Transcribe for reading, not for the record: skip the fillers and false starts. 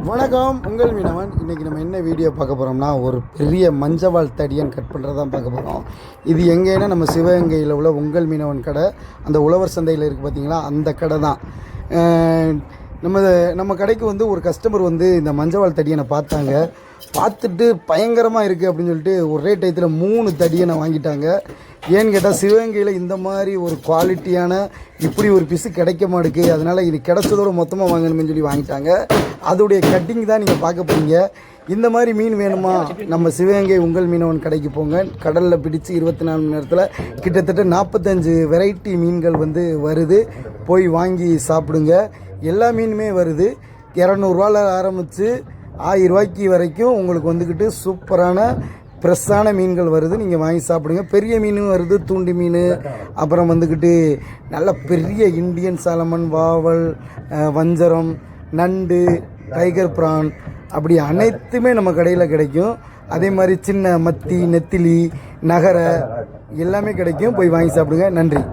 வணக்கம், உங்கள் மீனவன். இன்றைக்கி நம்ம என்ன வீடியோ பார்க்க போகிறோம்னா, ஒரு பெரிய மஞ்சவாள் தடியன் கட் பண்ணுறது தான் பார்க்க போகிறோம். இது எங்கேன்னா நம்ம சிவகங்கையில் உள்ள உங்கள் மீனவன் கடை, அந்த உழவர் சந்தையில் இருக்குது பார்த்தீங்களா, அந்த கடை தான். நம்ம கடைக்கு வந்து ஒரு கஸ்டமர் வந்து இந்த மஞ்சவாள் தடியனை பார்த்துட்டு பயங்கரமாக இருக்குது அப்படின்னு சொல்லிட்டு ஒரே டயத்தில் 3 தடியனை வாங்கிட்டாங்க. ஏன்னு கேட்டால் சிவகங்கையில் இந்த மாதிரி ஒரு குவாலிட்டியான இப்படி ஒரு பிசு கிடைக்க மாட்டுக்கு, அதனால் இது கிடைச்சதோடு மொத்தமாக வாங்கணும்னு சொல்லி வாங்கிட்டாங்க. அதோடைய கட்டிங் தான் நீங்கள் பார்க்க போகிறீங்க. இந்த மாதிரி மீன் வேணுமா, நம்ம சிவகங்கை உங்கள் மீனவன் கடைக்கு போங்க. கடலில் பிடிச்சி 24 மணி நேரத்தில் கிட்டத்தட்ட 45 வெரைட்டி மீன்கள் வந்து வருது. போய் வாங்கி சாப்பிடுங்க. எல்லா மீனுமே வருது. 200 ஆரம்பித்து 1000 ரூபாய்க்கு வரைக்கும் உங்களுக்கு வந்துக்கிட்டு சூப்பரான ஃப்ரெஷ்ஷான மீன்கள் வருது. நீங்கள் வாங்கி சாப்பிடுங்க. பெரிய மீனும் வருது, தூண்டி மீன், அப்புறம் வந்துக்கிட்டு நல்ல பெரிய இந்தியன் சாலமன், வாவல், வஞ்சரம், நண்டு, டைகர் பிரான், அப்படி அனைத்துமே நம்ம கடையில் கிடைக்கும். அதே மாதிரி சின்ன மத்தி, நெத்திலி, நகரை எல்லாமே கிடைக்கும். போய் வாங்கி சாப்பிடுங்க. நன்றி.